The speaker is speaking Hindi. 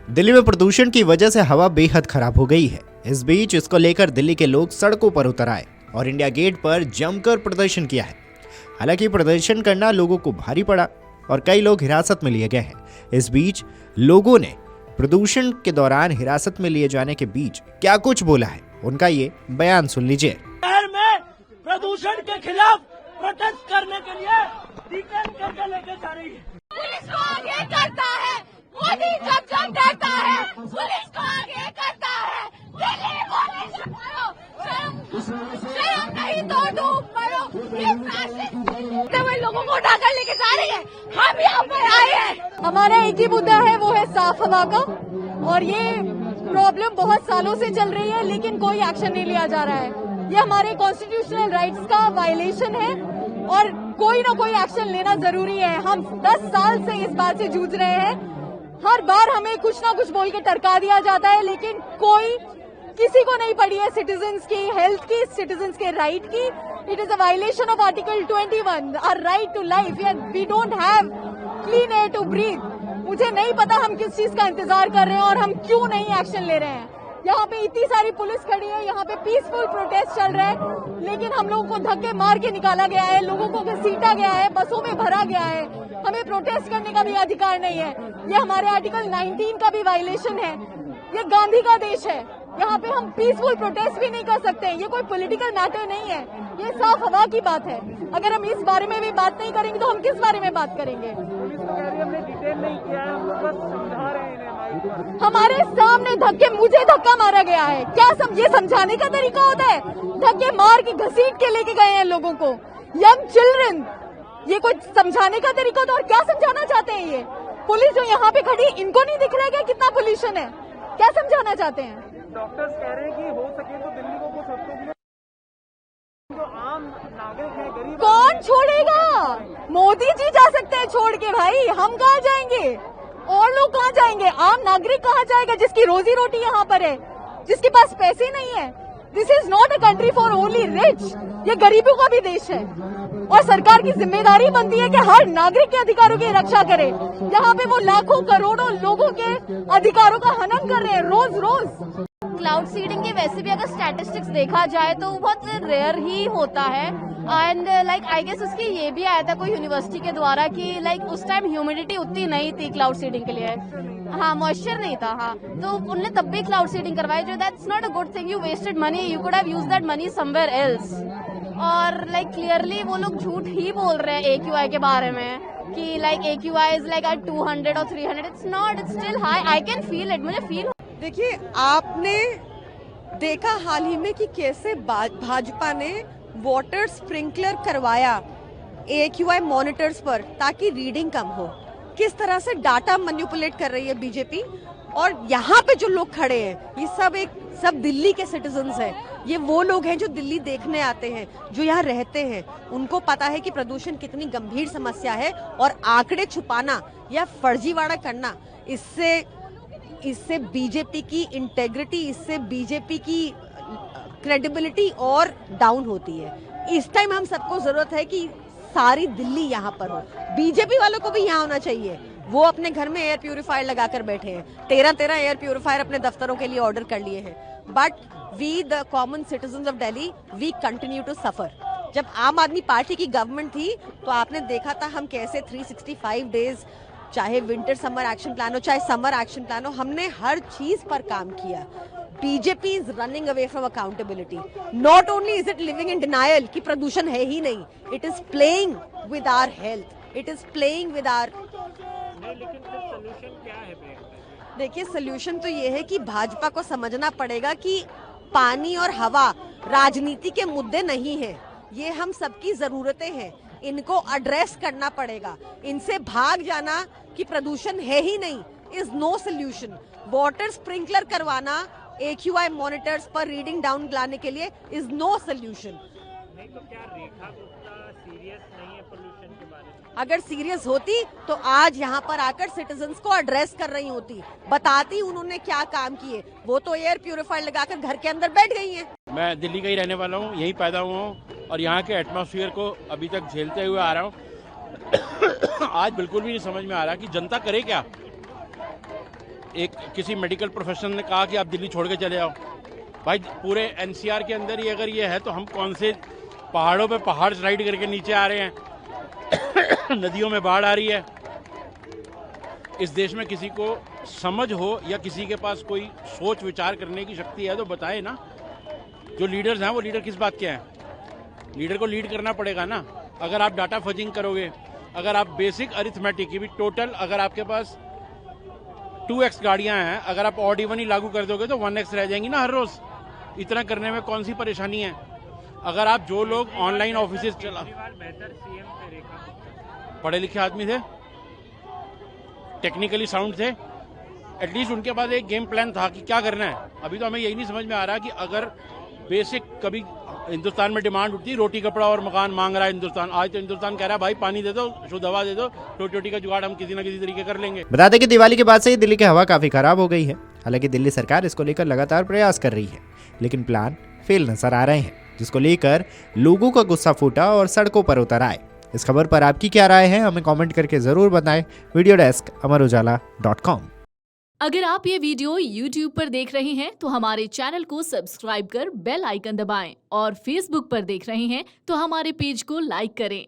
दिल्ली में प्रदूषण की वजह से हवा बेहद खराब हो गई है। इस बीच इसको लेकर दिल्ली के लोग सड़कों पर उतर आए और इंडिया गेट पर जमकर प्रदर्शन किया है। हालांकि प्रदर्शन करना लोगों को भारी पड़ा और कई लोग हिरासत में लिए गए हैं। इस बीच लोगों ने प्रदूषण के दौरान हिरासत में लिए जाने के बीच क्या कुछ बोला है, उनका ये बयान सुन लीजिए। शहर में प्रदूषण के खिलाफ प्रोटेस्ट करने के लिए वीकेंड करके लेके जा रही है। पुलिस को आगे करता है, मोदी जब जब डरता है, पुलिस को आगे करता है। दिल्ली पुलिस मरो, शर्म नहीं तो डूब मरो। ये फासिस्ट लोगों को उठाकर लेके जा रही है। हम यहाँ पर आए हैं, हमारा एक ही मुद्दा है, वो है साफ हवा का। और ये प्रॉब्लम बहुत सालों से चल रही है, लेकिन कोई एक्शन नहीं लिया जा रहा है। ये हमारे कॉन्स्टिट्यूशनल राइट्स का वायलेशन है और कोई ना कोई एक्शन लेना जरूरी है। हम 10 साल से इस बात से जूझ रहे हैं। हर बार हमें कुछ ना कुछ बोल के टरका दिया जाता है, लेकिन किसी को नहीं पड़ी है सिटीजन्स की हेल्थ की, सिटीजन्स के राइट की। It is a violation of article 21, our right to life. We don't have clean air to breathe. मुझे नहीं पता हम किस चीज का इंतजार कर रहे हैं और हम क्यों नहीं एक्शन ले रहे हैं। यहाँ पे इतनी सारी पुलिस खड़ी है, यहाँ पे पीसफुल प्रोटेस्ट चल रहा है, लेकिन हम लोगों को धक्के मार के निकाला गया है, लोगों को घसीटा गया है, बसों में भरा गया है। हमें प्रोटेस्ट करने का भी अधिकार नहीं है। ये हमारे आर्टिकल 19 का भी वायलेशन है। ये गांधी का देश है, यहाँ पे हम पीसफुल प्रोटेस्ट भी नहीं कर सकते। ये कोई पॉलिटिकल मैटर नहीं है, ये साफ हवा की बात है। अगर हम इस बारे में भी बात नहीं करेंगे तो हम किस बारे में बात करेंगे। पुलिस तो कह रही है हमने डिटेन नहीं किया है, हम बस समझा रहे हैं इन्हें। हमारे सामने धक्के, मुझे धक्का मारा गया है। क्या ये समझाने का तरीका होता है? धक्के मार के घसीट के लेके गए हैं लोगों को, यंग चिल्ड्रन। ये कोई समझाने का तरीका होता है? और क्या समझाना चाहते हैं ये पुलिस जो यहाँ पे खड़ी, इनको नहीं दिख रहा है क्या कितना पोल्यूशन है? क्या समझाना चाहते हैं? डॉक्टर्स कह रहे हैं कि हो सके तो दिल्ली को कुछ हफ्तों के लिए जो आम नागरिक है, गरीब, कौन छोड़ेगा? मोदी जी जा सकते हैं छोड़ के, भाई हम कहाँ जाएंगे? और लोग कहाँ जाएंगे? आम नागरिक कहाँ जाएगा जिसकी रोजी रोटी यहाँ पर है, जिसके पास पैसे नहीं है? This is not a country for only rich. ये गरीबों का भी देश है और सरकार की जिम्मेदारी बनती है कि हर नागरिक के अधिकारों की रक्षा करे। यहाँ पे वो लाखों करोड़ों लोगों के अधिकारों का हनन कर रहे हैं रोज रोज। क्लाउड सीडिंग के वैसे भी अगर स्टैटिस्टिक्स देखा जाए तो बहुत रेयर ही होता है। एंड लाइक आई गेस उसकी ये भी आया था कोई यूनिवर्सिटी के द्वारा कि लाइक उस टाइम ह्यूमिडिटी उतनी नहीं थी क्लाउड सीडिंग के लिए। हाँ, मॉइस्चर नहीं था। हाँ, तो उन्होंने तब भी क्लाउड सीडिंग करवाई, जो that's not a good thing. You wasted money, you could have used that money somewhere else. और लाइक क्लियरली वो लोग झूठ ही बोल रहे हैं AQI के बारे में कि like AQI is like at 200 और 300। It's not, it's still high. I can feel it, मुझे फील। देखिए, आपने देखा हाल ही में कि कैसे भाजपा ने वाटर स्प्रिंकलर करवाया AQI मॉनिटर्स पर ताकि रीडिंग कम हो। किस तरह से डाटा मैनिपुलेट कर रही है बीजेपी। और यहाँ पे जो लोग खड़े हैं ये सब दिल्ली के सिटीजन्स हैं। ये वो लोग हैं जो दिल्ली देखने आते हैं, जो यहाँ रहते हैं। उनको पता है कि प्रदूषण कितनी गंभीर समस्या है और आंकड़े छुपाना या फर्जीवाड़ा करना, इससे बीजेपी की इंटेग्रिटी, इससे बीजेपी की क्रेडिबिलिटी और डाउन होती है। इस टाइम हम सबको जरूरत है कि सारी दिल्ली यहाँ पर हो। बीजेपी वालों को भी यहाँ होना चाहिए। वो अपने घर में एयर प्यूरिफायर लगाकर बैठे हैं, 13 एयर प्यूरिफायर अपने दफ्तरों के लिए ऑर्डर कर लिए हैं। But we the common citizens of Delhi, we continue to suffer. जब आम आदमी पार्टी की गवर्नमेंट थी तो आपने देखा था हम कैसे 365 डेज, चाहे विंटर समर एक्शन प्लान हो, चाहे समर एक्शन प्लान हो, हमने हर चीज पर काम किया। BJP is running away from accountability. Not only is it living in denial कि प्रदूषण है ही नहीं, it is playing with our health, it is playing with our. लेकिन सोल्यूशन क्या है? देखिए, सोल्यूशन तो ये है कि भाजपा को समझना पड़ेगा कि पानी और हवा राजनीति के मुद्दे नहीं है, ये हम सबकी जरूरतें हैं। इनको एड्रेस करना पड़ेगा। इनसे भाग जाना कि प्रदूषण है ही नहीं is no solution. Water sprinkler करवाना AQI मॉनिटर्स पर रीडिंग डाउन लाने के लिए इज नो सोल्यूशन। नहीं तो क्या रेखा गुप्ता सीरियस नहीं है पोल्यूशन के बारे में? अगर सीरियस होती तो आज यहाँ पर आकर सिटीजन्स को एड्रेस कर रही होती, बताती उन्होंने क्या काम किए। वो तो एयर प्यूरिफायर लगाकर घर के अंदर बैठ गई हैं। मैं दिल्ली का ही रहने वाला हूँ, यहीं पैदा हुआ हूँ और यहाँ के एटमॉस्फेयर को अभी तक झेलते हुए आ रहा हूँ। आज बिल्कुल भी नहीं समझ में आ रहा कि जनता करे क्या। एक किसी मेडिकल प्रोफेशनल ने कहा कि आप दिल्ली छोड़ के चले आओ। भाई पूरे एनसीआर के अंदर ही अगर ये है तो हम कौन से पहाड़ों पे पहाड़ राइड करके नीचे आ रहे हैं नदियों में बाढ़ आ रही है। इस देश में किसी को समझ हो या किसी के पास कोई सोच विचार करने की शक्ति है तो बताए ना। जो लीडर्स हैं वो लीडर किस बात के हैं? लीडर को लीड करना पड़ेगा ना। अगर आप डाटा फजिंग करोगे, अगर आप बेसिक अरिथमेटिक की भी टोटल, अगर आपके पास 2x गाड़ियां हैं, अगर आप ऑड इवन ही लागू कर दोगे तो 1x रह जाएंगी ना हर रोज। इतना करने में कौन सी परेशानी है? अगर आप जो लोग ऑनलाइन ऑफिस चला, पढ़े लिखे आदमी थे, टेक्निकली साउंड थे, एटलीस्ट उनके पास एक गेम प्लान था कि क्या करना है। अभी तो हमें यही नहीं समझ में आ रहा कि अगर बेसिक कभी हिंदुस्तान में डिमांड उठती, रोटी कपड़ा और मकान मांग रहा है हिंदुस्तान, आज तो हिंदुस्तान कह रहा है भाई पानी दे दो, शुद्ध हवा दे दो, रोटी रोटी का जुगाड़ हम किसी ना किसी तरीके कर लेंगे। बता दें कि दिवाली के बाद से ही दिल्ली की हवा काफी खराब हो गई है। हालांकि दिल्ली सरकार इसको लेकर लगातार प्रयास कर रही है, लेकिन प्लान फेल नजर आ रहे हैं, जिसको लेकर लोगों का गुस्सा फूटा और सड़कों पर उतर आए। इस खबर पर आपकी क्या राय है, हमें कमेंट करके जरूर बताएं। वीडियो डेस्क अमरुजाला.com। अगर आप ये वीडियो YouTube पर देख रहे हैं तो हमारे चैनल को सब्सक्राइब कर बेल आइकन दबाएं और Facebook पर देख रहे हैं तो हमारे पेज को लाइक करें।